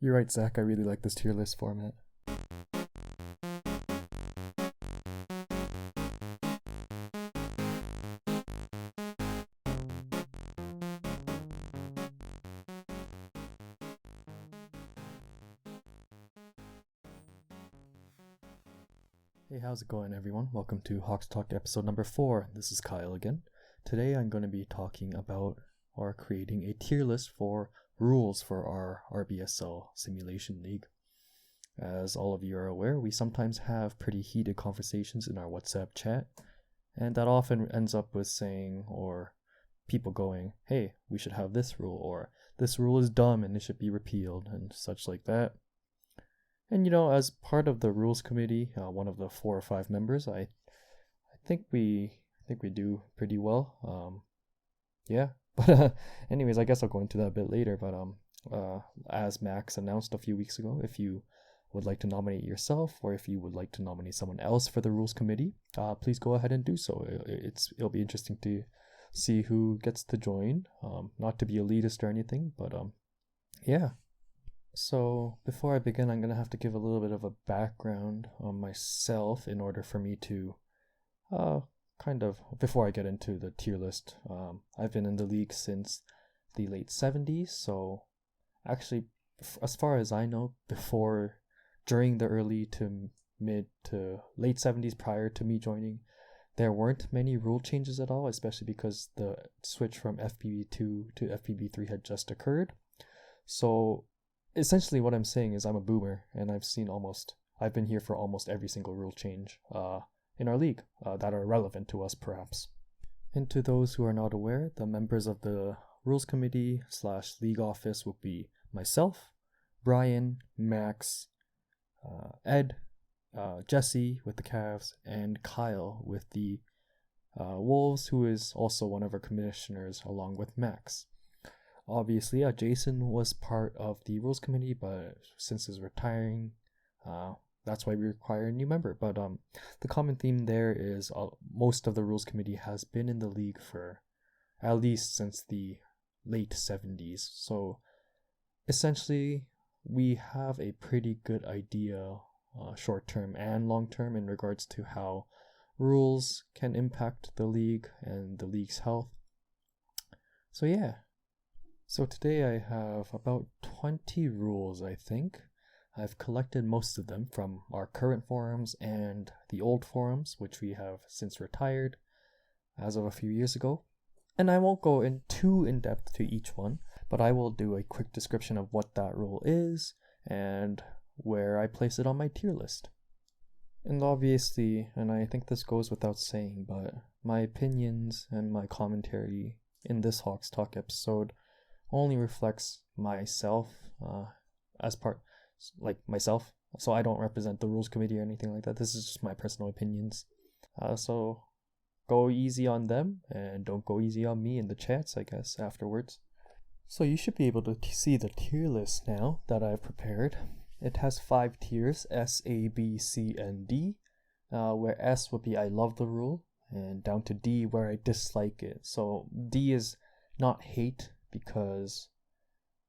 You're right, Zach. I really like this tier list format. Hey, how's it going, everyone? Welcome to HawksTalk episode number 4. This is Kyle again. Today I'm going to be talking about or creating a tier list for rules for our RBSL Simulation League. As all of you are aware, we sometimes have pretty heated conversations in our WhatsApp chat, and that often ends up with saying or people going, hey, we should have this rule, or this rule is dumb and it should be repealed, and such like that. And as part of the rules committee, one of the 4 or 5 members, I think we do pretty well. Yeah. But anyways, I guess I'll go into that a bit later. But as Max announced a few weeks ago, if you would like to nominate yourself, or if you would like to nominate someone else for the rules committee, please go ahead and do so. It'll be interesting to see who gets to join. Not to be elitist or anything, but yeah. So before I begin, I'm going to have to give a little bit of a background on myself in order for me to before I get into the tier list. I've been in the league since the late 70s, so actually, as far as I know, during the early to mid to late 70s prior to me joining, there weren't many rule changes at all, especially because the switch from FBB2 to FBB3 had just occurred. So essentially what I'm saying is I'm a boomer, and I've been here for almost every single rule change in our league that are relevant to us, perhaps. And to those who are not aware, the members of the rules committee / league office will be myself, Brian, Max, Ed, Jesse with the Cavs, and Kyle with the Wolves, who is also one of our commissioners along with Max. Obviously, Jason was part of the rules committee, but since he's retiring, that's why we require a new member. But the common theme there is most of the rules committee has been in the league for at least since the late 70s. So essentially, we have a pretty good idea, short term and long term, in regards to how rules can impact the league and the league's health. So yeah. So today I have about 20 rules, I think. I've collected most of them from our current forums and the old forums, which we have since retired as of a few years ago. And I won't go too in depth to each one, but I will do a quick description of what that rule is and where I place it on my tier list. And obviously, and I think this goes without saying, but my opinions and my commentary in this HawksTalk episode only reflects myself myself, so I don't represent the rules committee or anything like that. This is just my personal opinions, so go easy on them and don't go easy on me in the chats, I guess, afterwards. So you should be able to see the tier list now that I've prepared. It has 5 tiers: S, A, B, C, and D, where S would be I love the rule, and down to D where I dislike it. So D is not hate, because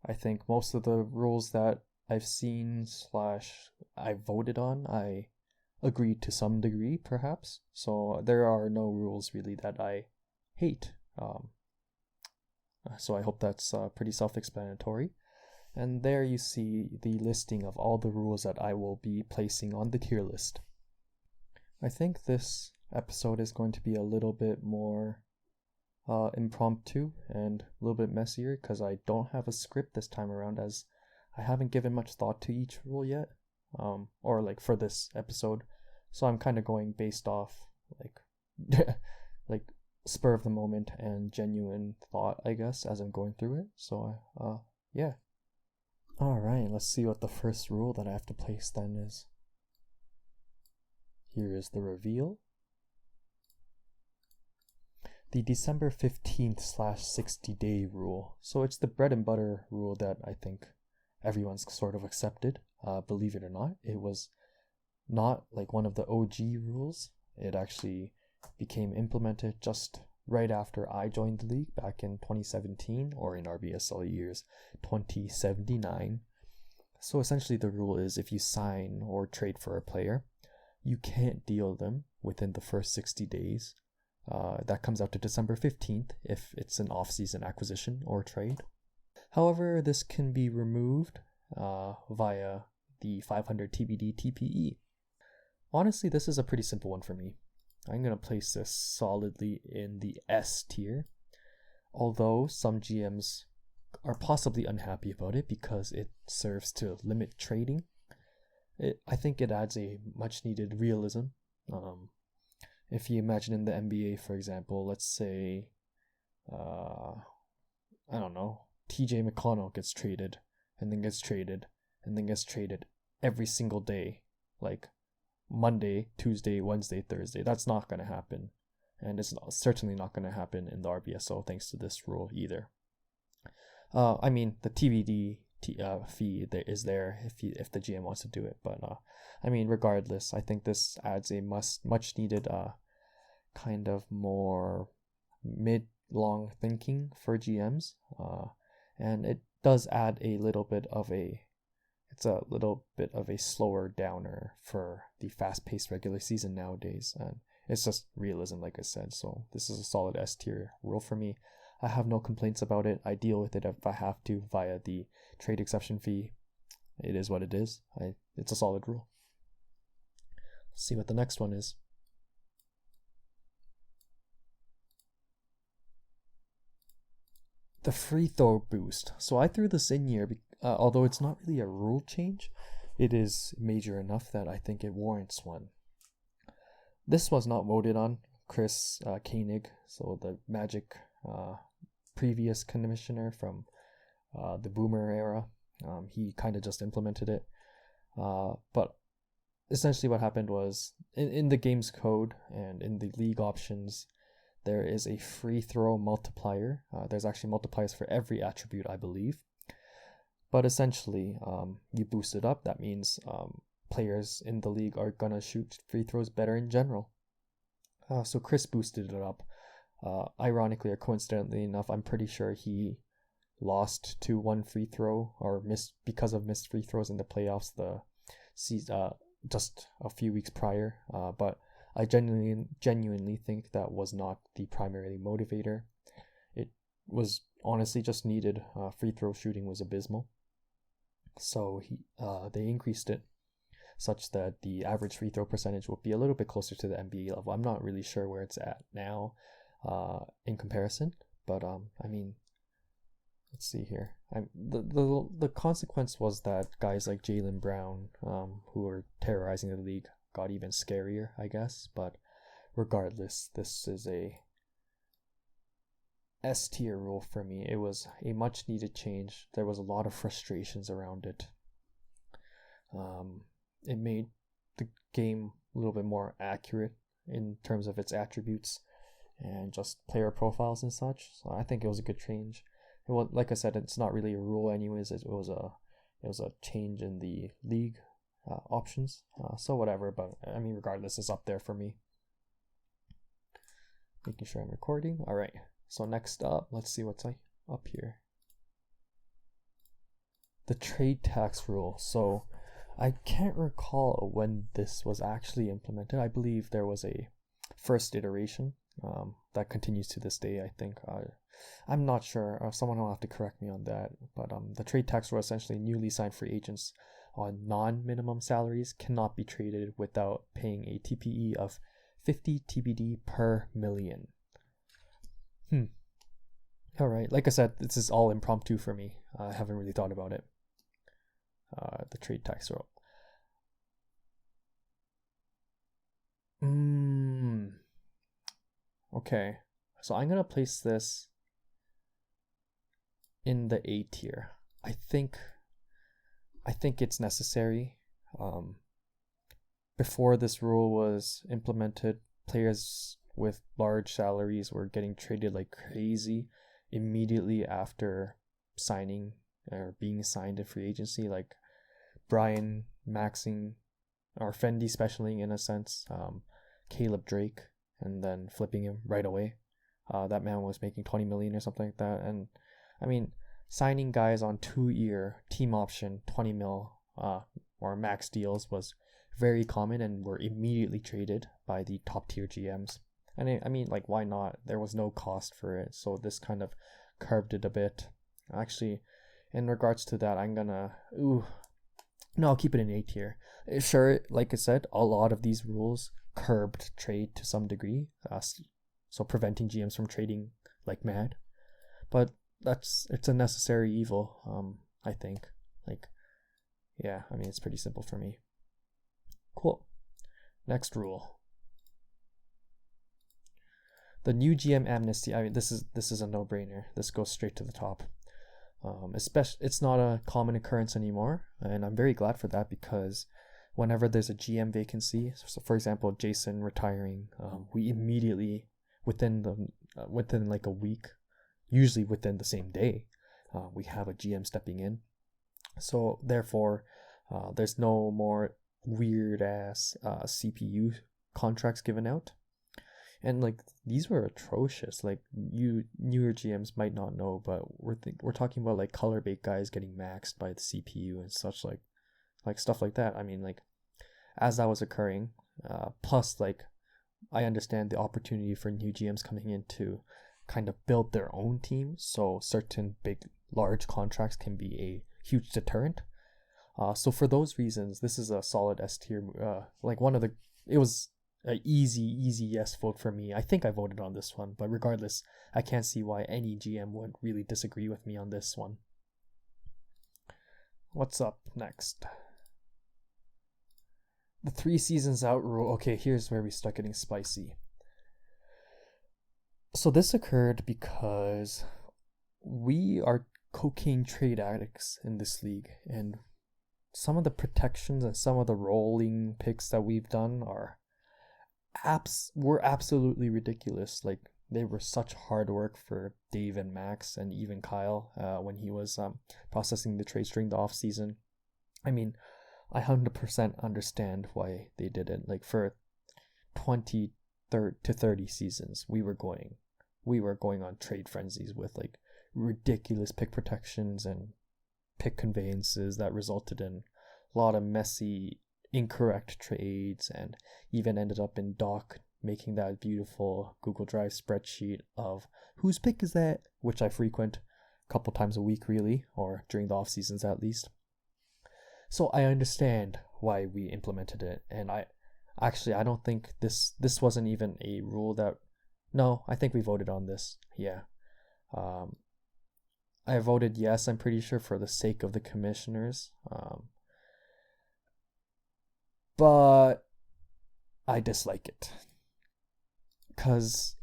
I think most of the rules that I've seen / I voted on, I agreed to some degree, perhaps. So there are no rules really that I hate. So I hope that's pretty self-explanatory. And there you see the listing of all the rules that I will be placing on the tier list. I think this episode is going to be a little bit more impromptu and a little bit messier, because I don't have a script this time around, as I haven't given much thought to each rule yet, or for this episode. So I'm kind of going based off like spur of the moment and genuine thought, I guess, as I'm going through it. So yeah. Alright, let's see what the first rule that I have to place then is. Here is the reveal. The December 15th / 60-day rule. So it's the bread and butter rule that I think everyone's sort of accepted. Believe it or not, it was not like one of the OG rules. It actually became implemented just right after I joined the league back in 2017, or in RBSL years 2079. So essentially the rule is if you sign or trade for a player, you can't deal them within the first 60 days. That comes out to December 15th if it's an off-season acquisition or trade. However, this can be removed via the 500 TBD TPE. Honestly, this is a pretty simple one for me. I'm going to place this solidly in the S tier, although some GMs are possibly unhappy about it because it serves to limit trading. I think it adds a much needed realism. If you imagine in the NBA, for example, let's say, I don't know, TJ McConnell gets traded and then gets traded and then gets traded every single day, like Monday, Tuesday, Wednesday, Thursday. That's not going to happen. And it's certainly not going to happen in the RBSL thanks to this rule either. I mean, the TBD fee is there if the GM wants to do it. But I mean, regardless, I think this adds a much needed kind of more mid-long thinking for GMs. And it does add a little bit of a slower downer for the fast-paced regular season nowadays. And it's just realism, like I said. So this is a solid S tier rule for me. I have no complaints about it. I deal with it if I have to via the trade exception fee. It is what it is. It's a solid rule. Let's see what the next one is. The free throw boost. So I threw this in here, although it's not really a rule change. It is major enough that I think it warrants one. This was not voted on. Chris Koenig, so the Magic previous commissioner from the Boomer era, he kind of just implemented it. But essentially what happened was in the game's code and in the league options, there is a free throw multiplier. There's actually multipliers for every attribute, I believe. But essentially, you boost it up. That means players in the league are going to shoot free throws better in general. So Chris boosted it up. Ironically or coincidentally enough, I'm pretty sure he lost to one free throw or missed because of missed free throws in the playoffs just a few weeks prior. But I genuinely think that was not the primary motivator. It was honestly just needed. Free throw shooting was abysmal. So they increased it such that the average free throw percentage will be a little bit closer to the NBA level. I'm not really sure where it's at now in comparison, but I mean, let's see here. The consequence was that guys like Jaylen Brown, who were terrorizing the league, got even scarier, I guess. But regardless, this is a S tier rule for me. It was a much needed change. There was a lot of frustrations around it. It made the game a little bit more accurate in terms of its attributes and just player profiles and such. So I think it was a good change. Well, like I said, it's not really a rule anyways. It was a change in the league options. So whatever, but I mean, regardless, it's up there for me. Making sure I'm recording. All right. So next up, let's see what's up here. The trade tax rule. So I can't recall when this was actually implemented. I believe there was a first iteration that continues to this day, I think. I'm not sure. Someone will have to correct me on that. But the trade tax rule, essentially newly signed free agents on non-minimum salaries cannot be traded without paying a TPE of 50 TBD per million. All right. Like I said, this is all impromptu for me. I haven't really thought about it. The trade tax rule. Okay. So I'm gonna place this in the A tier. I think it's necessary. Before this rule was implemented, players with large salaries were getting traded like crazy immediately after signing or being signed in free agency, like Brian maxing or Fendi specialing in a sense, Caleb Drake, and then flipping him right away. That man was making 20 million or something like that. And I mean, signing guys on 2-year team option 20 mil or max deals was very common and were immediately traded by the top tier GMs. And I mean, like, why not? There was no cost for it, so this kind of curbed it a bit. Actually, in regards to that, I'll keep it in A tier. Sure, like I said, a lot of these rules curbed trade to some degree, so preventing GMs from trading like mad. But it's a necessary evil, I think. Like, yeah, I mean, it's pretty simple for me. Cool. Next rule. The new GM amnesty. I mean, this is a no-brainer. This goes straight to the top. Especially, it's not a common occurrence anymore, and I'm very glad for that, because whenever there's a GM vacancy, so for example, Jason retiring, we immediately within like a week, usually within the same day, we have a GM stepping in. So therefore, there's no more weird ass CPU contracts given out. And like, these were atrocious. Like, you newer GMs might not know, but we're talking about like color bait guys getting maxed by the CPU and such, like stuff like that. I mean, like, as that was occurring, plus like, I understand the opportunity for new GMs coming in to kind of build their own team. So certain big, large contracts can be a huge deterrent. So for those reasons, this is a solid S tier. It was an easy yes vote for me. I think I voted on this one, but regardless, I can't see why any GM would really disagree with me on this one. What's up next? The 3 seasons out rule. Okay, here's where we start getting spicy. So this occurred because we are cocaine trade addicts in this league, and some of the protections and some of the rolling picks that we've done were absolutely ridiculous. Like, they were such hard work for Dave and Max and even Kyle when he was processing the trades during the off season. I mean, I 100% understand why they did it. Like, for 20 to 30 seasons, we were going on trade frenzies with like ridiculous pick protections and pick conveyances that resulted in a lot of messy, incorrect trades, and even ended up in Doc making that beautiful Google Drive spreadsheet of whose pick is that, which I frequent a couple times a week, really, or during the off seasons at least. So I understand why we implemented it, and I don't think this wasn't even a rule that. No, I think we voted on this. Yeah. I voted yes, I'm pretty sure, for the sake of the commissioners. But I dislike it. Because,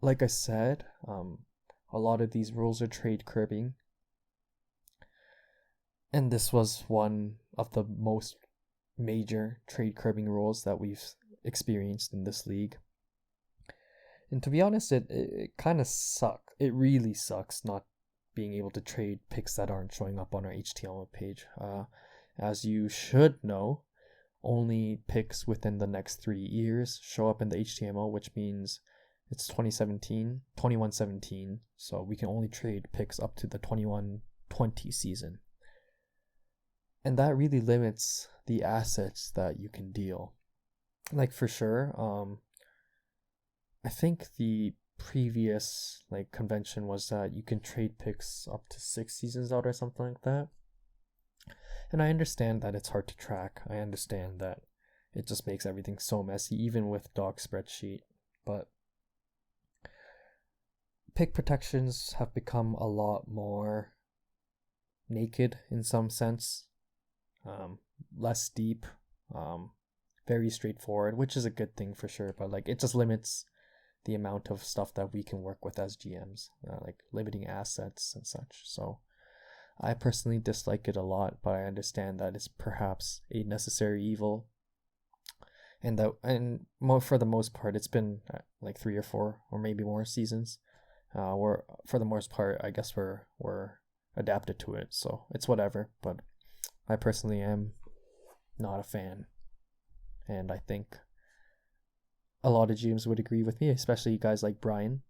like I said, a lot of these rules are trade curbing. And this was one of the most major trade curbing rules that we've experienced in this league. And to be honest, it kind of sucks. It really sucks not being able to trade picks that aren't showing up on our HTML page. As you should know, only picks within the next 3 years show up in the HTML, which means it's 21-17. So we can only trade picks up to the 21-20 season. And that really limits the assets that you can deal. Like, for sure, I think the previous like convention was that you can trade picks up to 6 seasons out or something like that. And I understand that it's hard to track. I understand that it just makes everything so messy, even with Doc spreadsheet. But pick protections have become a lot more naked in some sense, less deep, very straightforward, which is a good thing for sure. But like, it just limits the amount of stuff that we can work with as GMs, like limiting assets and such. So I personally dislike it a lot, but I understand that it's perhaps a necessary evil. And for the most part, it's been like 3 or 4 or maybe more seasons. Where for the most part, I guess we're adapted to it, so it's whatever. But I personally am not a fan, and I think a lot of GMs would agree with me, especially guys like Brian.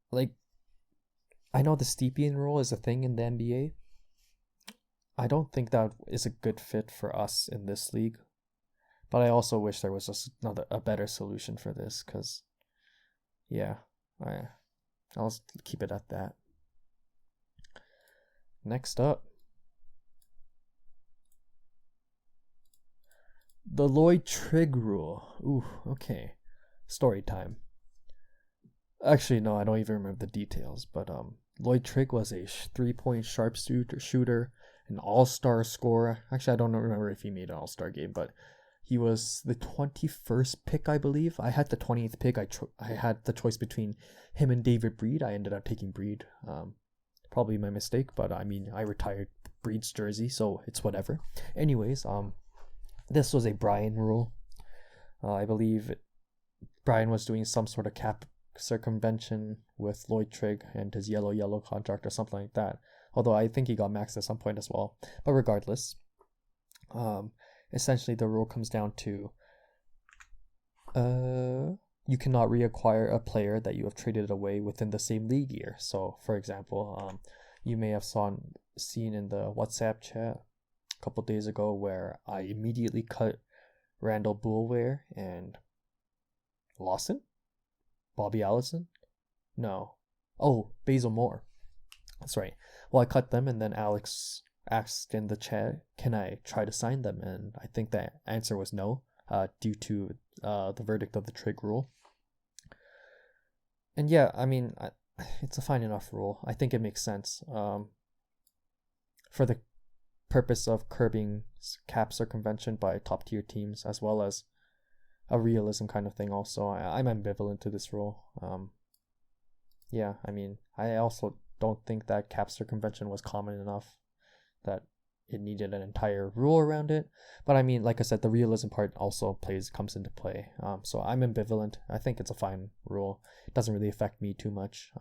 Like, I know the Stepien rule is a thing in the NBA. I don't think that is a good fit for us in this league. But I also wish there was just a better solution for this, because, yeah, I'll keep it at that. Next up, the Lloyd Trigg rule. Ooh, okay. Story time. Actually, no, I don't even remember the details, but Lloyd Trigg was a 3-point sharpshooter, an all-star scorer. Actually, I don't remember if he made an all-star game, but he was the 21st pick, I believe. I had the 20th pick. I had the choice between him and David Breed. I ended up taking Breed. Probably my mistake, but I mean, I retired Breed's jersey, so it's whatever. Anyways, this was a Brian rule. I believe Brian was doing some sort of cap circumvention with Lloyd Trigg and his yellow contract or something like that. Although I think he got maxed at some point as well. But regardless, essentially the rule comes down to you cannot reacquire a player that you have traded away within the same league year. So, for example, you may have seen in the WhatsApp chat a couple days ago where I immediately cut Randall Boulware and Lawson? Bobby Allison? No. Oh, Basil Moore. That's right. Well, I cut them, and then Alex asked in the chat, can I try to sign them? And I think the answer was no, due to the verdict of the Trigg rule. And yeah, I mean, it's a fine enough rule. I think it makes sense for the purpose of curbing cap circumvention by top tier teams, as well as a realism kind of thing. Also, I'm ambivalent to this rule. Yeah, I mean, I also don't think that cap circumvention was common enough that it needed an entire rule around it. But I mean, like I said, the realism part also comes into play. So I'm ambivalent. I think it's a fine rule. It doesn't really affect me too much.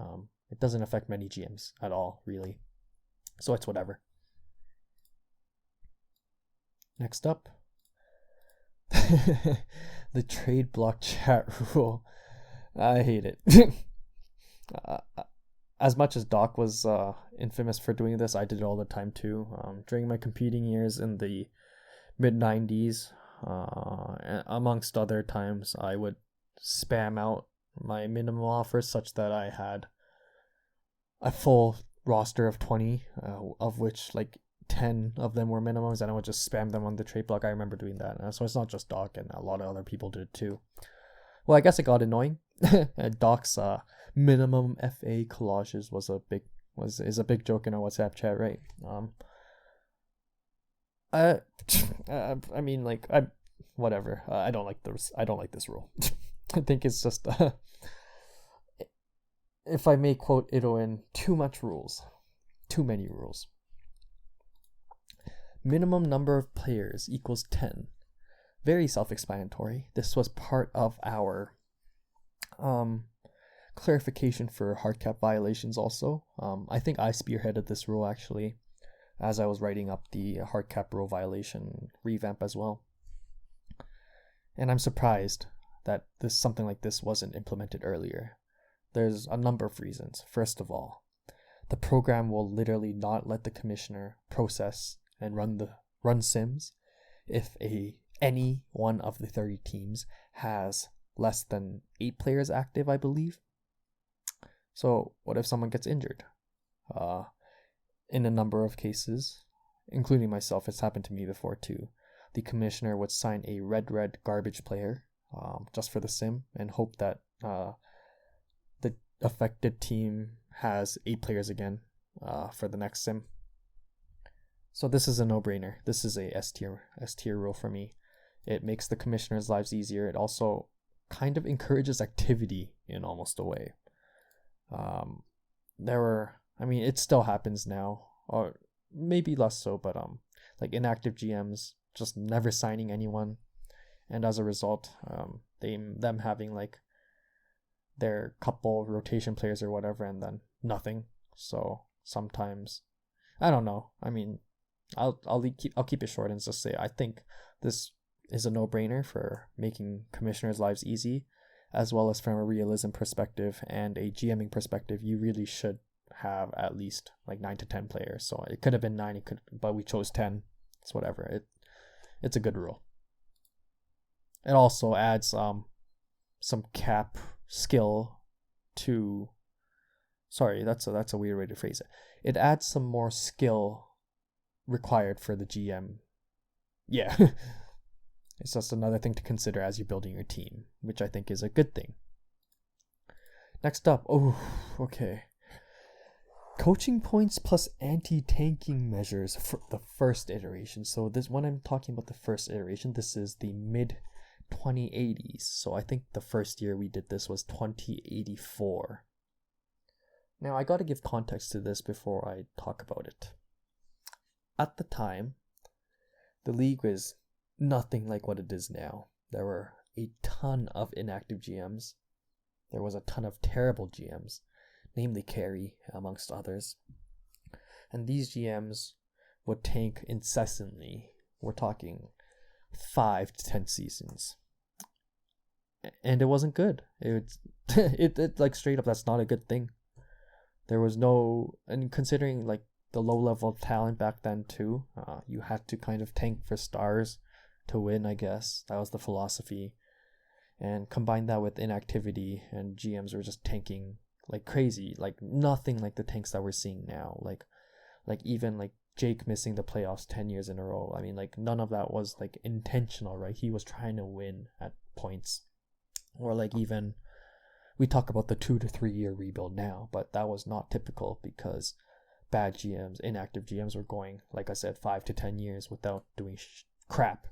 It doesn't affect many GMs at all, really. So it's whatever. Next up, the trade block chat rule. I hate it. As much as Doc was infamous for doing this, I did it all the time too. During my competing years in the mid-90s, amongst other times, I would spam out my minimum offers such that I had a full roster of 20, of which like 10 of them were minimums, and I would just spam them on the trade block. I remember doing that. So it's not just Doc, and a lot of other people did it too. Well, I guess it got annoying. Doc's minimum FA collages is a big joke in our WhatsApp chat, right? I mean, like, whatever. I don't like this rule. I think it's just if I may quote Itoin, too many rules. Minimum number of players equals 10. Very self-explanatory. This was part of our clarification for hard cap violations also. I think I spearheaded this rule actually as I was writing up the hard cap rule violation revamp as well. And I'm surprised that something like this wasn't implemented earlier. There's a number of reasons. First of all, the program will literally not let the commissioner process and run sims if any one of the 30 teams has less than 8 players active, I believe. So what if someone gets injured? In a number of cases, including myself, it's happened to me before too. The commissioner would sign a red garbage player just for the sim and hope that the affected team has 8 players again for the next sim. So this is a no-brainer. This is a S tier rule for me. It makes the commissioners' lives easier. It also kind of encourages activity in almost a way. It still happens now, or maybe less so, but like inactive GMs just never signing anyone, and as a result, them having like their couple rotation players or whatever, and then nothing. So sometimes, I don't know. I mean, I'll keep it short and just say I think this is a no-brainer for making commissioners' lives easy, as well as from a realism perspective and a GMing perspective. You really should have at least like 9 to 10 players. So it could have been 9, but we chose 10. It's whatever. It's a good rule. It also adds some cap skill to. Sorry, that's a weird way to phrase it. It adds some more skill required for the GM. Yeah. It's just another thing to consider as you're building your team, which I think is a good thing. Next up, okay. Coaching points plus anti-tanking measures for the first iteration. So this, when I'm talking about the first iteration, this is the mid 2080s. So I think the first year we did this was 2084. Now I got to give context to this before I talk about it. At the time, the league was nothing like what it is now. There were a ton of inactive GMs. There was a ton of terrible GMs, namely Carey, amongst others. And these GMs would tank incessantly. We're talking 5 to 10 seasons. And it wasn't good. It like straight up, that's not a good thing. There was no, and considering like the low level of talent back then too, you had to kind of tank for stars to win, I guess. That was the philosophy. And combine that with inactivity, and GMs were just tanking like crazy, like nothing like the tanks that we're seeing now. Like even like Jake missing the playoffs 10 years in a row. I mean, like none of that was like intentional, right? He was trying to win at points. Or like even we talk about the 2 to 3 year rebuild now, but that was not typical because bad GMs, inactive GMs were going, like I said, 5 to 10 years without doing crap.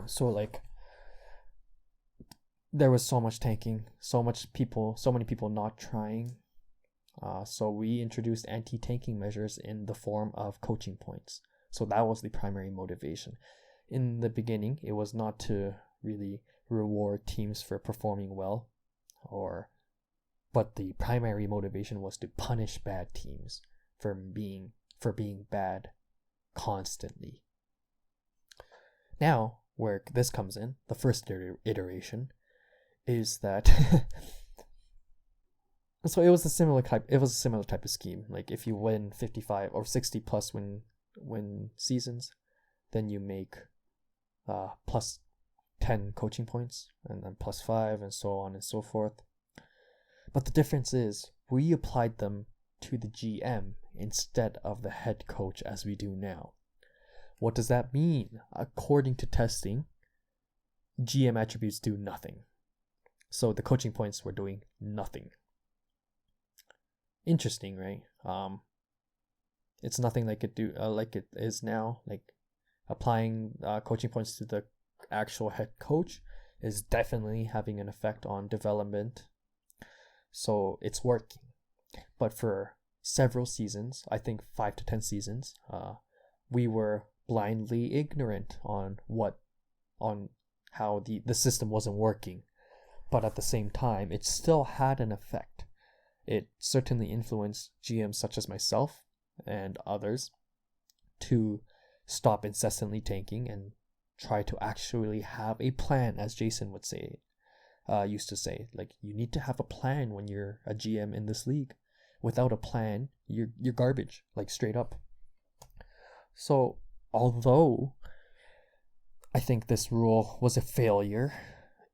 So like there was so much tanking, so many people not trying. So we introduced anti-tanking measures in the form of coaching points. So that was the primary motivation. In the beginning, it was not to really reward teams for performing well, but the primary motivation was to punish bad teams for being bad constantly. Now, where this comes in, the first iteration is that so it was a similar type of scheme. Like if you win 55 or 60 plus win seasons, then you make plus 10 coaching points, and then plus 5, and so on and so forth. But the difference is we applied them to the GM instead of the head coach as we do now. What does that mean? According to testing, GM attributes do nothing. So the coaching points were doing nothing. Interesting, right? It's nothing like it is now. Like applying coaching points to the actual head coach is definitely having an effect on development. So it's working. But for several seasons, I think 5 to 10 seasons, we were blindly ignorant on how the system wasn't working. But at the same time, it still had an effect. It certainly influenced GMs such as myself and others to stop incessantly tanking and try to actually have a plan, as Jason would say, used to say. Like, you need to have a plan when you're a GM in this league. Without a plan, you're garbage, like straight up. So, although I think this rule was a failure,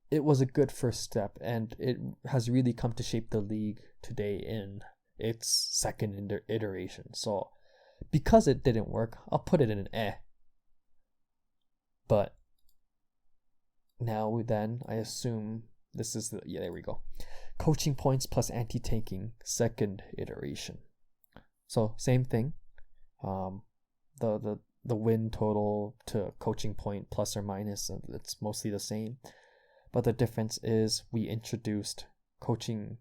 it was a good first step, and it has really come to shape the league today in its second iteration. So, because it didn't work, I'll put it in an eh. But now then, I assume this is there we go. Coaching points plus anti-tanking, second iteration. So same thing. The win total to coaching point plus or minus, it's mostly the same. But the difference is we introduced coaching.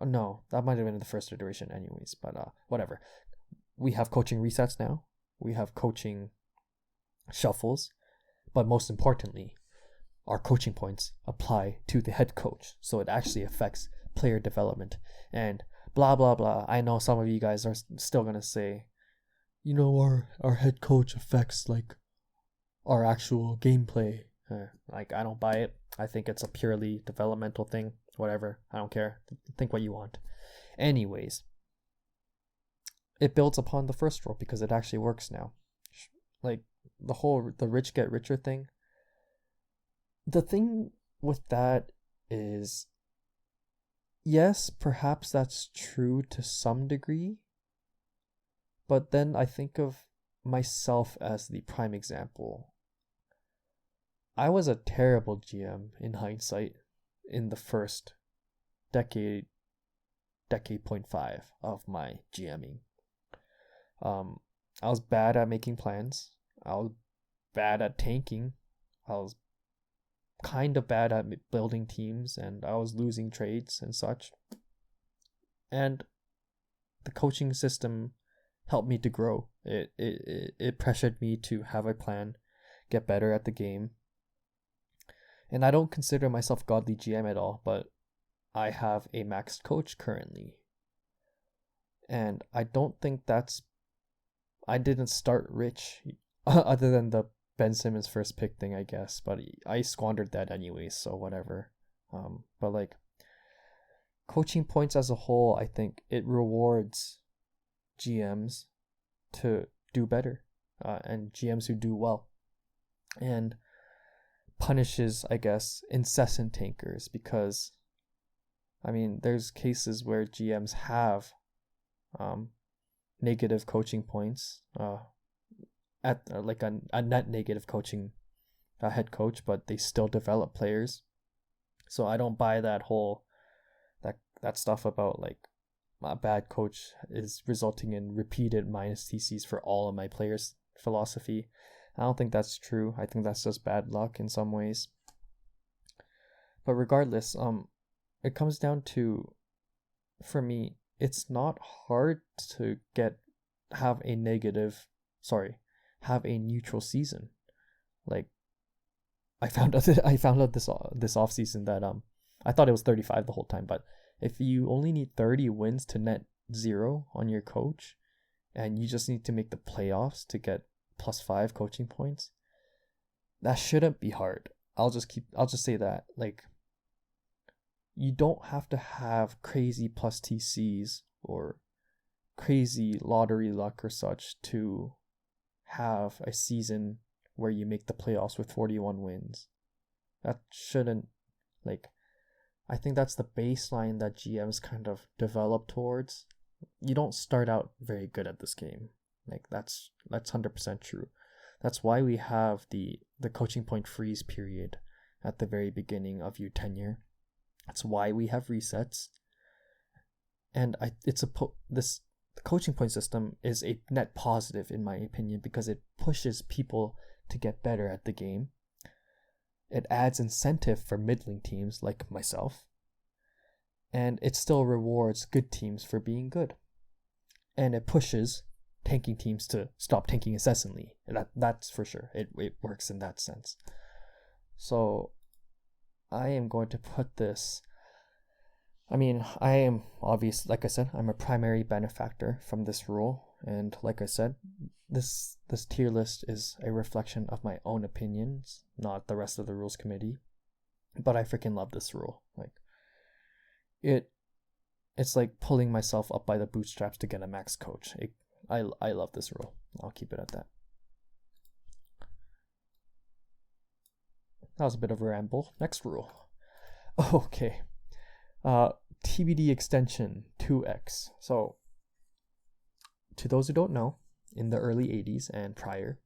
No, that might have been in the first iteration anyways, but whatever. We have coaching resets now. We have coaching shuffles. But most importantly, our coaching points apply to the head coach. So it actually affects player development. And blah, blah, blah. I know some of you guys are still going to say, our head coach affects like our actual gameplay. Like, I don't buy it. I think it's a purely developmental thing. Whatever. I don't care. Think what you want. Anyways, it builds upon the first rule because it actually works now. Like the rich get richer thing. The thing with that is, yes, perhaps that's true to some degree, but then I think of myself as the prime example. I was a terrible GM in hindsight in the first decade 0.5 of my GMing. I was bad at making plans. I was bad at tanking. I was kind of bad at building teams, and I was losing trades and such. And the coaching system helped me to grow. It pressured me to have a plan, get better at the game. And I don't consider myself godly GM at all, but I have a maxed coach currently. And I don't think I didn't start rich, other than the Ben Simmons first pick thing, I guess, but I squandered that anyways, so whatever. But like, coaching points as a whole, I think it rewards GMs to do better, and GMs who do well, and punishes, I guess, incessant tankers, because I mean, there's cases where GMs have negative coaching points, at like a net negative coaching head coach, but they still develop players. So I don't buy that whole that stuff about like a bad coach is resulting in repeated minus TCs for all of my players philosophy. I don't think that's true. I think that's just bad luck in some ways. But regardless, it comes down to, for me, it's not hard to have a neutral season. Like, I found out this off season that I thought it was 35 the whole time, but if you only need 30 wins to net 0 on your coach, and you just need to make the playoffs to get +5 coaching points, that shouldn't be hard. I'll just say that, like, you don't have to have crazy plus TCs or crazy lottery luck or such to have a season where you make the playoffs with 41 wins. That shouldn't, like, I think that's the baseline that GMs kind of develop towards. You don't start out very good at this game. Like, that's 100% true. That's why we have the coaching point freeze period at the very beginning of your tenure. That's why we have resets. And the coaching point system is a net positive in my opinion, because it pushes people to get better at the game. It adds incentive for middling teams like myself, and it still rewards good teams for being good. And it pushes tanking teams to stop tanking incessantly. And that's for sure. It works in that sense. So I am going to put this, I mean, I am obvious, like I said, I'm a primary benefactor from this rule. And like I said, this tier list is a reflection of my own opinions, not the rest of the rules committee. But I freaking love this rule. Like, it's like pulling myself up by the bootstraps to get a max coach. I love this rule. I'll keep it at that. That was a bit of a ramble. Next rule. Okay. TBD extension 2x. So, to those who don't know, in the early 80s and prior,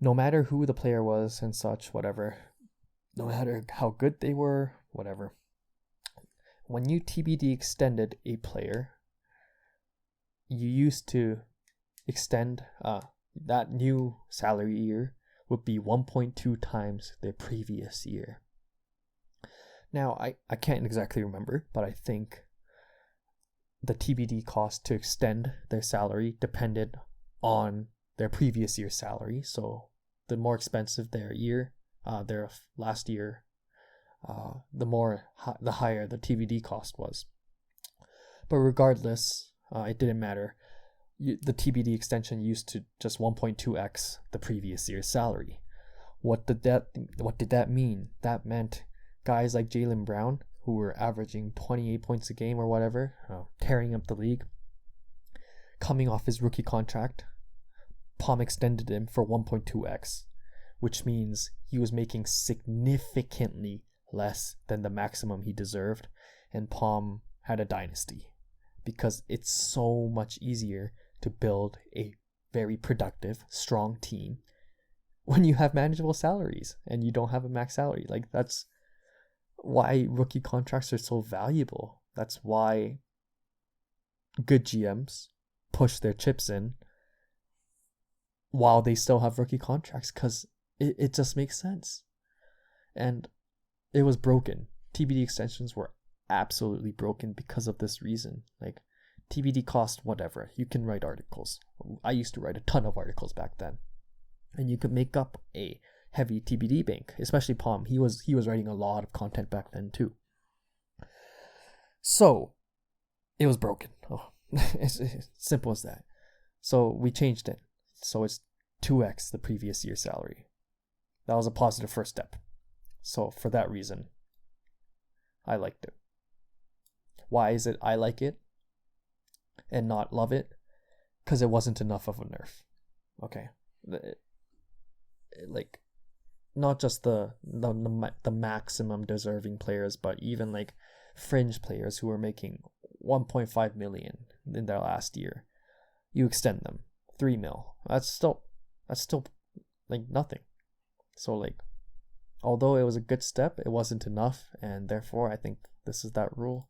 no matter who the player was and such, whatever, no matter how good they were, whatever, when you TBD extended a player, you used to extend that new salary year would be 1.2 times the previous year. Now, I can't exactly remember, but I think the TBD cost to extend their salary depended on their previous year's salary. So the more expensive their last year, the higher the TBD cost was. But regardless, it didn't matter. The TBD extension used to just 1.2x the previous year's salary. What did that mean? That meant guys like Jaylen Brown, who were averaging 28 points a game or whatever, tearing up the league, coming off his rookie contract, Palm extended him for 1.2x, which means he was making significantly less than the maximum he deserved, and Palm had a dynasty because it's so much easier to build a very productive, strong team when you have manageable salaries and you don't have a max salary. Like, that's why rookie contracts are so valuable. That's why good GMs push their chips in while they still have rookie contracts, because it just makes sense. And it was broken. TBD extensions were absolutely broken because of this reason. Like, TBD cost whatever. You can write articles. I used to write a ton of articles back then. And you could make up a heavy TBD bank, especially Palm. He was writing a lot of content back then too. So it was broken. Oh, it's simple as that. So we changed it. So it's 2x the previous year's salary. That was a positive first step. So for that reason, I liked it. Why is it I like it and not love it? Because it wasn't enough of a nerf. Okay. Like, not just the maximum deserving players, but even like fringe players who were making 1.5 million in their last year. You extend them 3 mil. That's still like nothing. So like, although it was a good step, it wasn't enough, and therefore I think this is that rule.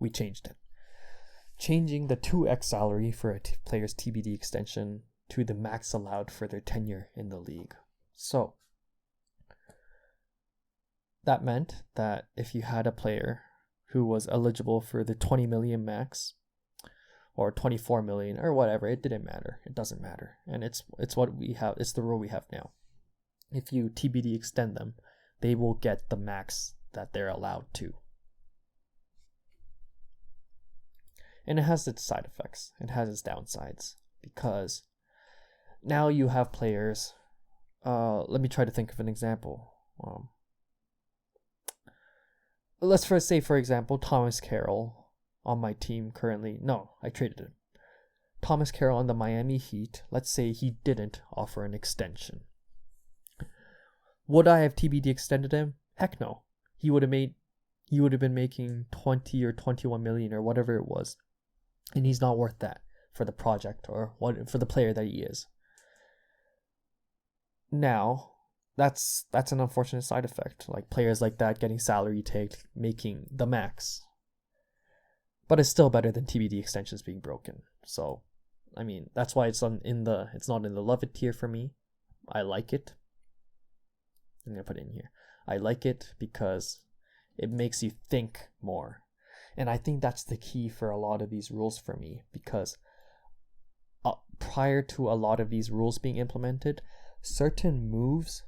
We changed it. Changing the 2x salary for a player's TBD extension to the max allowed for their tenure in the league. So that meant that if you had a player who was eligible for the 20 million max or 24 million or whatever, it didn't matter. It doesn't matter. And it's what we have. It's the rule we have now. If you TBD extend them, they will get the max that they're allowed to. And it has its side effects. It has its downsides, because now you have players. Let me try to think of an example. Let's first say, for example, Thomas Carroll on my team currently. No, I traded him. Thomas Carroll on the Miami Heat. Let's say he didn't offer an extension. Would I have TBD extended him? Heck no. He would have been making 20 or 21 million or whatever it was. And he's not worth that for the project or for the player that he is. Now, that's an unfortunate side effect. Like, players like that getting salary tagged, making the max. But it's still better than TBD extensions being broken. So, I mean, that's why it's not in the love it tier for me. I like it. I'm gonna put it in here. I like it because it makes you think more. And I think that's the key for a lot of these rules for me, because prior to a lot of these rules being implemented, certain moves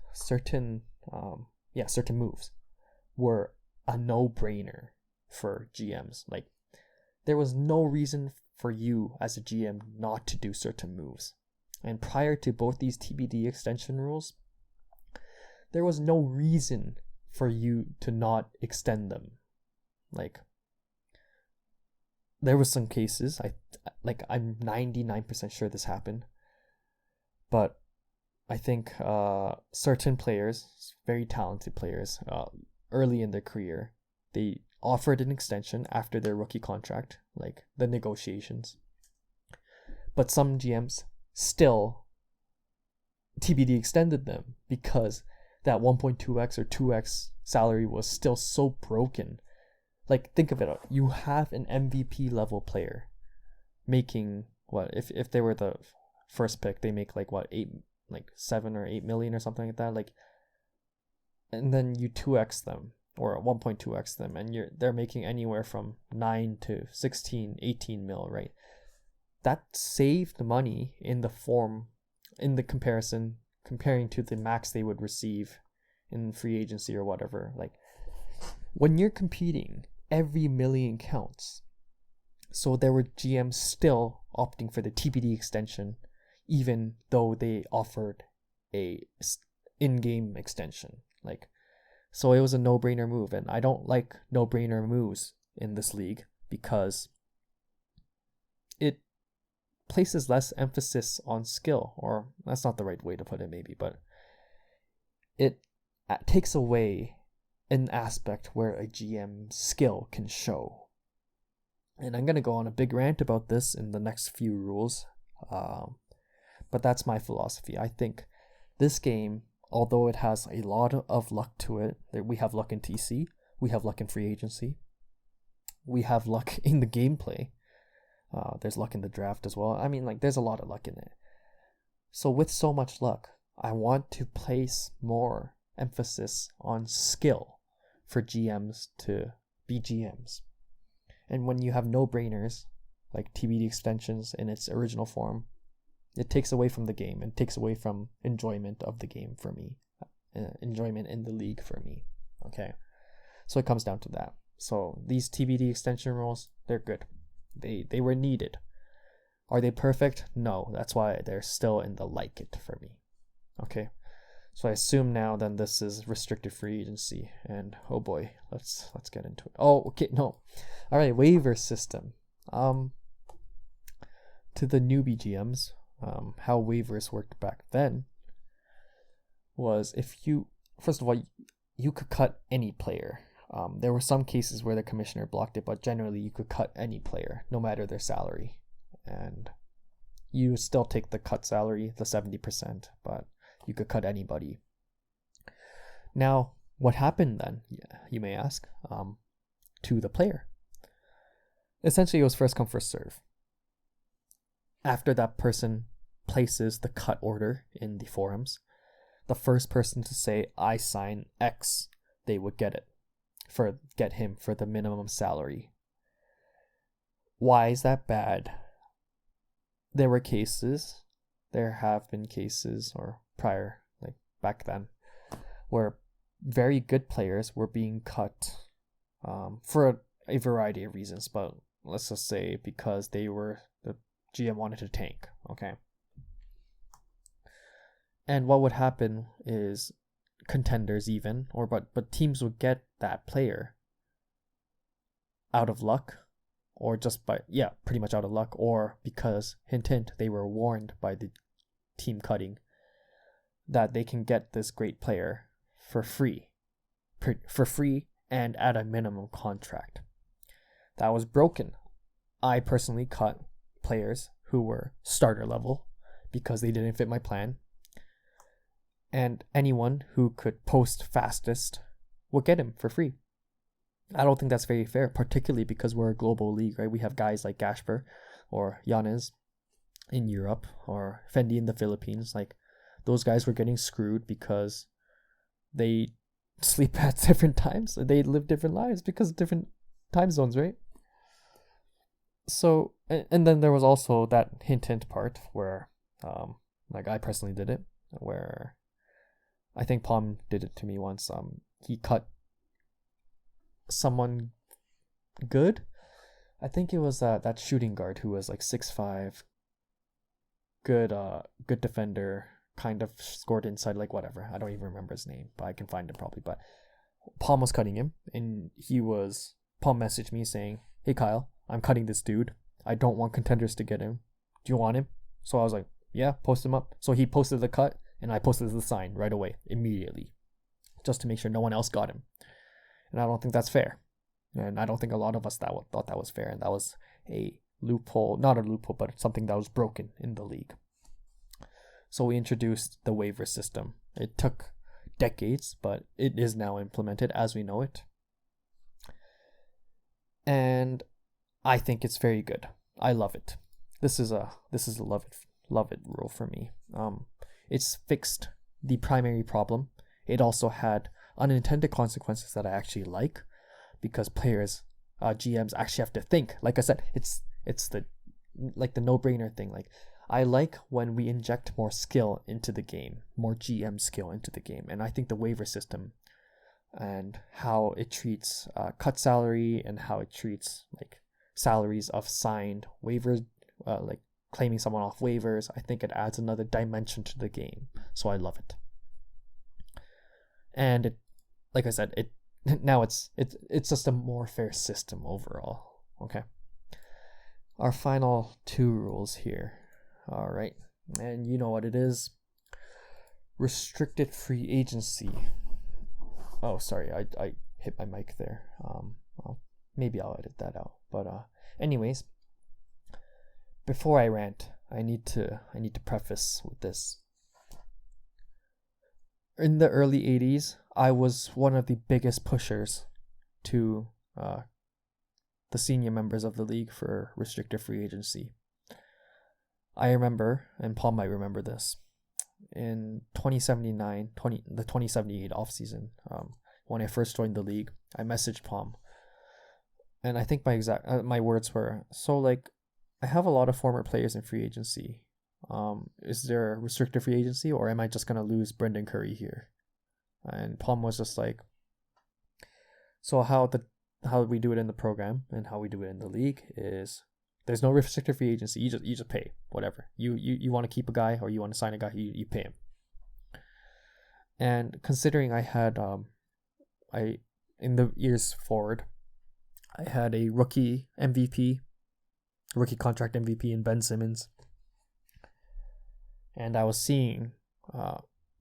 were a no-brainer for GMs. Like, there was no reason for you as a GM not to do certain moves. And prior to both these TBD extension rules, there was no reason for you to not extend them. Like, there was some cases, I'm 99% sure this happened, but I think certain players, very talented players, early in their career, they offered an extension after their rookie contract, like the negotiations. But some GMs still TBD extended them because that 1.2x or 2x salary was still so broken. Like, think of it. You have an MVP level player making what, if they were the first pick, they make like 7 or 8 million or something like that. Like, and then you 2x them or 1.2x them, and they're making anywhere from 9 to 16, 18 mil, right? That saved money in the comparing to the max they would receive in free agency or whatever. Like, when you're competing, every million counts. So there were GMs still opting for the TBD extension, even though they offered a in-game extension. Like, so it was a no-brainer move, and I don't like no-brainer moves in this league because it places less emphasis on skill, or that's not the right way to put it maybe, but it takes away an aspect where a GM's skill can show. And I'm going to go on a big rant about this in the next few rules, but that's my philosophy. I think this game, although it has a lot of luck to it, we have luck in TC, we have luck in free agency, we have luck in the gameplay, there's luck in the draft as well. I mean, like, there's a lot of luck in it. So with so much luck, I want to place more emphasis on skill for GMs to be GMs. And when you have no-brainers, like TBD extensions in its original form, it takes away from the game and takes away from enjoyment of the game for me. Enjoyment in the league for me. Okay. So it comes down to that. So these TBD extension rules, they're good. They were needed. Are they perfect? No. That's why they're still in the like it for me. Okay. So I assume now then this is restricted free agency, and oh boy, let's get into it. Oh, okay, no. All right, waiver system. To the newbie GMs, how waivers worked back then was first of all, you could cut any player. There were some cases where the commissioner blocked it, but generally you could cut any player, no matter their salary. And you still take the cut salary, the 70%, but you could cut anybody. Now, what happened then, you may ask, to the player? Essentially, it was first come, first serve. After that person places the cut order in the forums, the first person to say, I sign X, they would get him for the minimum salary. Why is that bad? There have been cases, or prior, like back then, where very good players were being cut for a variety of reasons, but let's just say because the GM wanted to tank, okay? And what would happen is contenders but teams would get that player out of luck, or pretty much out of luck, or because, hint, they were warned by the team cutting that they can get this great player for free and at a minimum contract. That was broken. I personally cut players who were starter level because they didn't fit my plan, and anyone who could post fastest would get him for free. I don't think that's very fair, particularly because we're a global league, right? We have guys like Gasper or Yanez in Europe, or Fendi in the Philippines. Like, those guys were getting screwed because they sleep at different times. They live different lives because of different time zones, right? So, and then there was also that hint part where, like, I personally did it, where I think Palm did it to me once. He cut someone good. I think it was that shooting guard who was like 6'5", good defender, kind of scored inside, like, whatever. I don't even remember his name, but I can find him probably. But Palm was cutting him, and Palm messaged me saying, "Hey Kyle, I'm cutting this dude. I don't want contenders to get him. Do you want him?" So I was like, "Yeah, post him up." So he posted the cut, and I posted the sign right away, immediately, just to make sure no one else got him. And I don't think that's fair. And I don't think a lot of us thought that was fair. And that was a loophole, not a loophole, but something that was broken in the league. So we introduced the waiver system. It took decades, but it is now implemented as we know it. And I think it's very good. I love it. This is a love it rule for me. It's fixed the primary problem. It also had unintended consequences that I actually like, because players, GMs actually have to think. Like I said, it's the no-brainer thing. Like, I like when we inject more skill into the game, more GM skill into the game, and I think the waiver system and how it treats cut salary and how it treats like salaries of signed waivers, like claiming someone off waivers, I think it adds another dimension to the game. So I love it. And it, like I said, it's just a more fair system overall. Okay. our final 2 rules here. All right, and you know what it is. Restricted free agency. Oh, sorry, I hit my mic there. Maybe I'll edit that out. But anyways, before I rant, I need to preface with this. In the early 80s, I was one of the biggest pushers to the senior members of the league for restricted free agency. I remember, and Paul might remember this, in the 2078 offseason, when I first joined the league, I messaged Palm, and I think my words were, so like, I have a lot of former players in free agency. Is there a restricted free agency, or am I just gonna lose Brendan Curry here? And Palm was just like, so how we do it in the program and how we do it in the league is there's no restricted free agency. You just pay whatever you want to keep a guy or you want to sign a guy, you pay him. And considering I had in the years forward, I had a rookie contract MVP in Ben Simmons, and I was seeing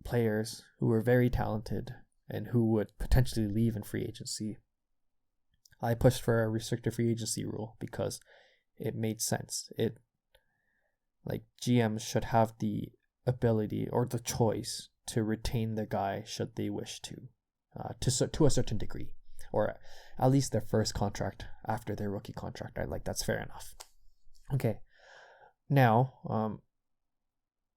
players who were very talented and who would potentially leave in free agency. I pushed for a restricted free agency rule because it made sense. It, like, GMs should have the ability or the choice to retain the guy should they wish to a certain degree, or at least their first contract after their rookie contract. That's fair enough. Okay, now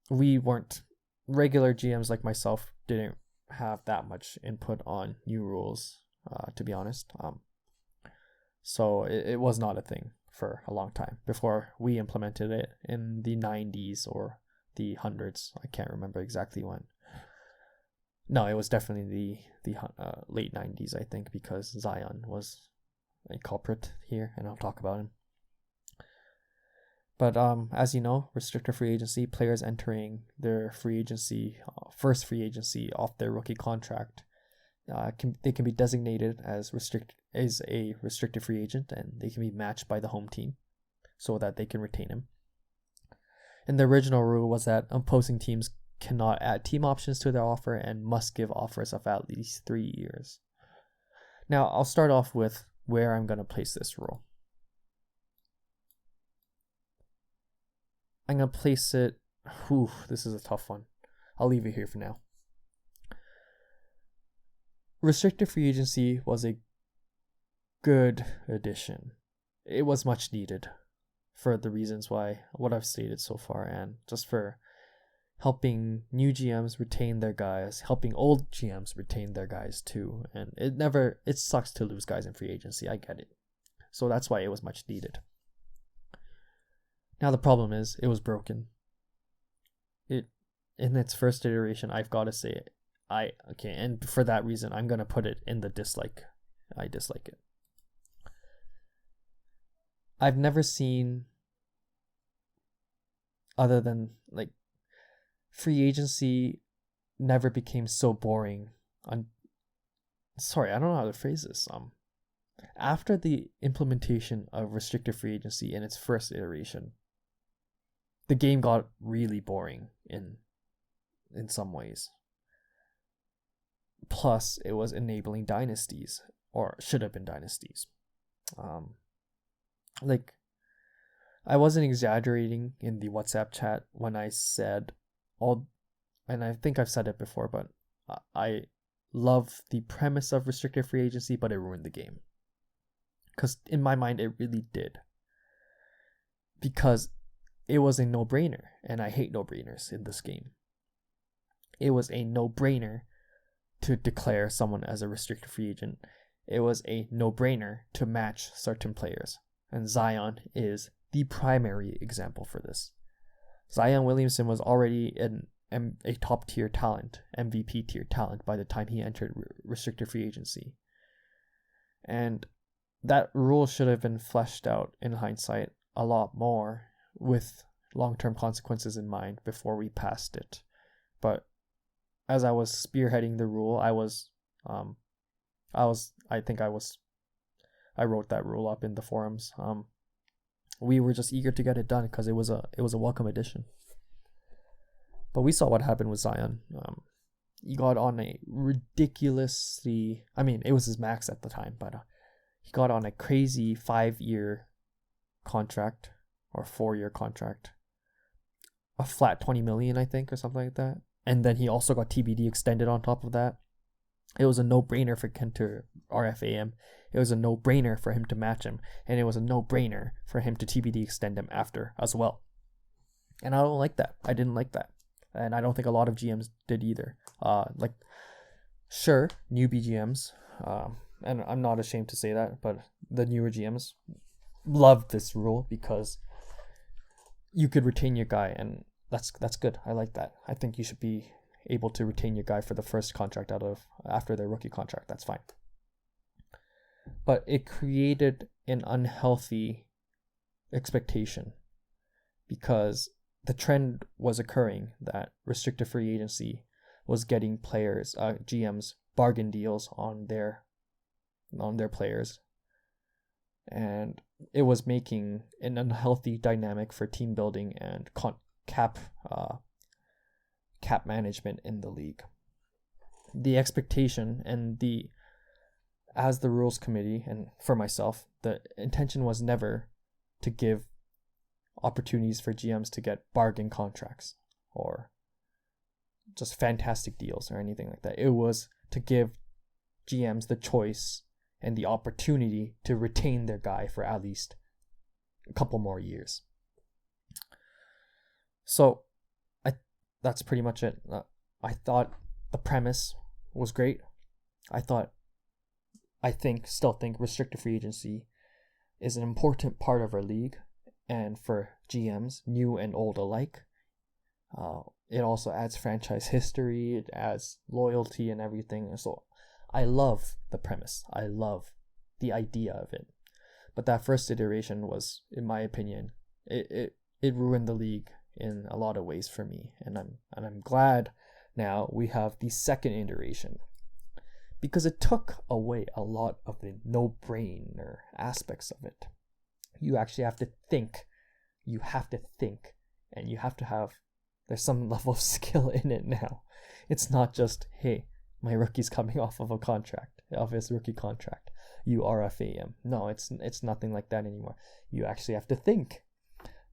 we weren't regular GMs like myself didn't have that much input on new rules, to be honest. So it was not a thing for a long time before we implemented it in the 90s or the hundreds. I can't remember exactly when. No, it was definitely the late 90s, I think, because Zion was a culprit here, and I'll talk about him. But as you know, restricted free agency, players entering their free agency, first free agency off their rookie contract, they can be designated as a restricted free agent, and they can be matched by the home team so that they can retain him. And the original rule was that opposing teams cannot add team options to their offer and must give offers of at least 3 years. Now, I'll start off with where I'm going to place this rule. I'm going to place it... this is a tough one. I'll leave it here for now. Restricted free agency was a good addition. It was much needed for the reasons what I've stated so far, and just for helping new GMs retain their guys, helping old GMs retain their guys too. And it sucks to lose guys in free agency. I get it. So that's why it was much needed. Now the problem is it was broken. In its first iteration, I've got to say it. And for that reason, I'm going to put it in the dislike. I dislike it. I've never seen, other than free agency never became so boring. Sorry, I don't know how to phrase this. After the implementation of restricted free agency in its first iteration, the game got really boring in some ways. Plus, it was enabling dynasties, or should have been dynasties. I wasn't exaggerating in the WhatsApp chat when I said and I think I've said it before, but I love the premise of restricted free agency, but it ruined the game. Because in my mind, it really did. Because it was a no-brainer, and I hate no-brainers in this game. It was a no-brainer to declare someone as a restricted free agent. It was a no-brainer to match certain players, and Zion is the primary example for this. Zion Williamson was already a top-tier talent, MVP tier talent, by the time he entered restricted free agency. And that rule should have been fleshed out in hindsight a lot more with long-term consequences in mind before we passed it. But as I was spearheading the rule, I wrote that rule up in the forums. we were just eager to get it done because it was a welcome addition. But we saw what happened with Zion. He got on a ridiculously, I mean, it was his max at the time, but he got on a crazy 5-year contract or 4-year contract, a flat 20 million, I think, or something like that. And then he also got TBD extended on top of that. It was a no-brainer for him to RFA him. It was a no-brainer for him to match him. And it was a no-brainer for him to TBD extend him after as well. And I don't like that. I didn't like that. And I don't think a lot of GMs did either. Sure, newbie GMs, and I'm not ashamed to say that, but the newer GMs love this rule because you could retain your guy, and that's good. I like that. I think you should be able to retain your guy for the first contract after their rookie contract. That's fine. But it created an unhealthy expectation because the trend was occurring that restricted free agency was getting players, GMs, bargain deals on their players, and it was making an unhealthy dynamic for team building and cap management in the league. The expectation and as the rules committee and for myself, the intention was never to give opportunities for GMs to get bargain contracts or just fantastic deals or anything like that. It was to give GMs the choice and the opportunity to retain their guy for at least a couple more years. So that's pretty much it. I thought the premise was great. Still think restricted free agency is an important part of our league, and for GMs, new and old alike. It also adds franchise history, it adds loyalty and everything. So I love the premise. I love the idea of it. But that first iteration was, in my opinion, it ruined the league in a lot of ways for me. And I'm glad now we have the second iteration, because it took away a lot of the no-brainer aspects of it. You actually have to think. You have to think, and you have to have, there's some level of skill in it now. It's not just, hey, my rookie's coming off of his rookie contract. You RFA him. No, it's nothing like that anymore. You actually have to think.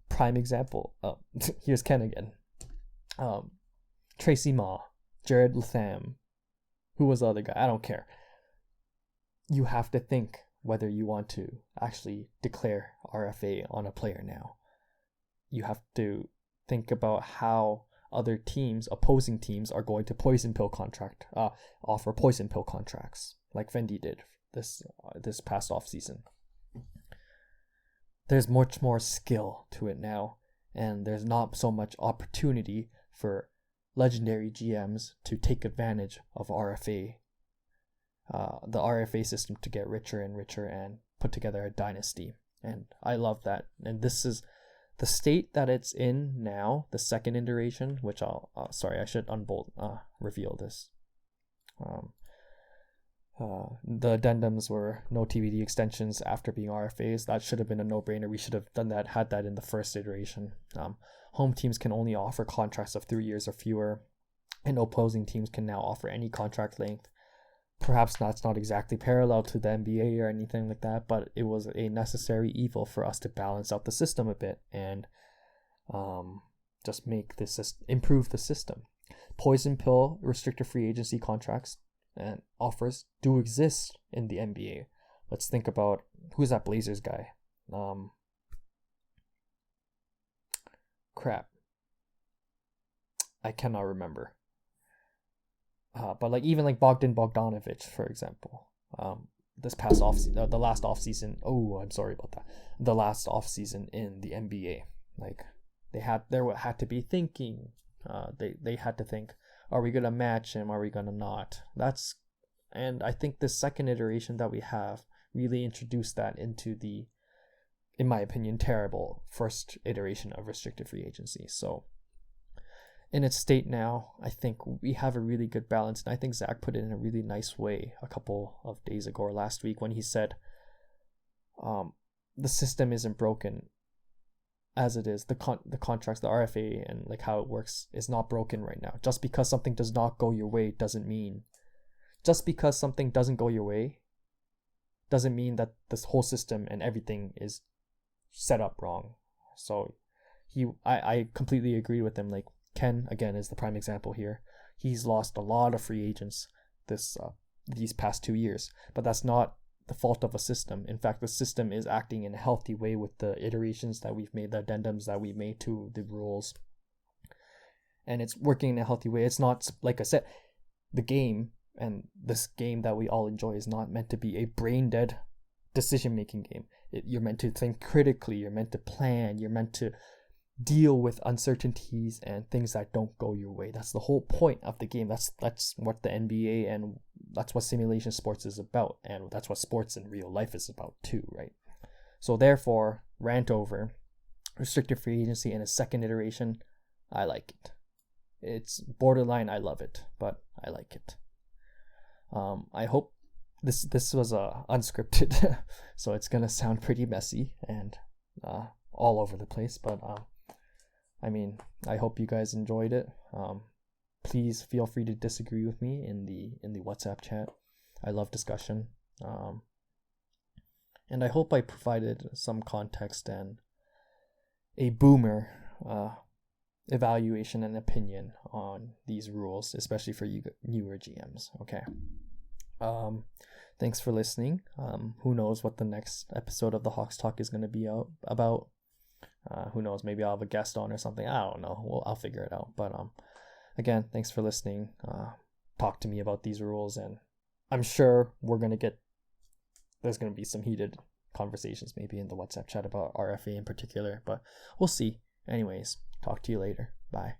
Prime example. Here's Ken again. Tracy Ma, Jared Latham. Who was the other guy? I don't care. You have to think whether you want to actually declare RFA on a player now. You have to think about how other teams, opposing teams, are going to offer poison pill contracts, like Fendi did this past off season. There's much more skill to it now, and there's not so much opportunity for legendary GMs to take advantage of RFA, the RFA system, to get richer and richer and put together a dynasty. And I love that. And this is the state that it's in now, the second iteration, which I should reveal this. The addendums were no TBD extensions after being RFAs. That should have been a no-brainer. We should have had that in the first iteration. Home teams can only offer contracts of 3 years or fewer, and opposing teams can now offer any contract length. Perhaps that's not exactly parallel to the NBA or anything like that, but it was a necessary evil for us to balance out the system a bit and just improve the system. Poison pill restricted free agency contracts and offers do exist in the NBA. Let's think about, who's that Blazers guy? I cannot remember. But even Bogdan Bogdanovic, for example, this past the last off season. Oh, I'm sorry about that. The last off season in the NBA, they had to be thinking. They had to think: are we gonna match him? Are we gonna not? And I think the second iteration that we have really introduced that into the, in my opinion, terrible first iteration of restricted free agency. So in its state now, I think we have a really good balance. And I think Zach put it in a really nice way a couple of days ago or last week when he said, the system isn't broken. as it is. The contracts, the RFA, and like how it works is not broken right now. Just because something does not go your way doesn't mean that this whole system and everything is set up wrong. So I completely agree with him. Like Ken again is the prime example here. He's lost a lot of free agents these past 2 years, but that's not the fault of a system. In fact, the system is acting in a healthy way with the iterations that we've made, the addendums that we made to the rules, and it's working in a healthy way. It's not, like I said, the game, and this game that we all enjoy, is not meant to be a brain dead decision making game. You're meant to think critically, you're meant to plan, you're meant to deal with uncertainties and things that don't go your way. That's the whole point of the game. That's what the NBA and that's what simulation sports is about, and that's what sports in real life is about too, right? So therefore, rant over restricted free agency in a second iteration. I like it. It's borderline I love it, but I like it. I hope this was unscripted, so it's gonna sound pretty messy and all over the place, but I mean, I hope you guys enjoyed it. Please feel free to disagree with me in the WhatsApp chat. I love discussion. And I hope I provided some context and a boomer evaluation and opinion on these rules, especially for you newer GMs. Okay. Thanks for listening. Who knows what the next episode of the HawksTalk is going to be about. Who knows? Maybe I'll have a guest on or something. I don't know. Well, I'll figure it out. But again, thanks for listening. Talk to me about these rules, and I'm sure there's gonna be some heated conversations maybe in the WhatsApp chat about RFA in particular. But we'll see. Anyways, talk to you later. Bye.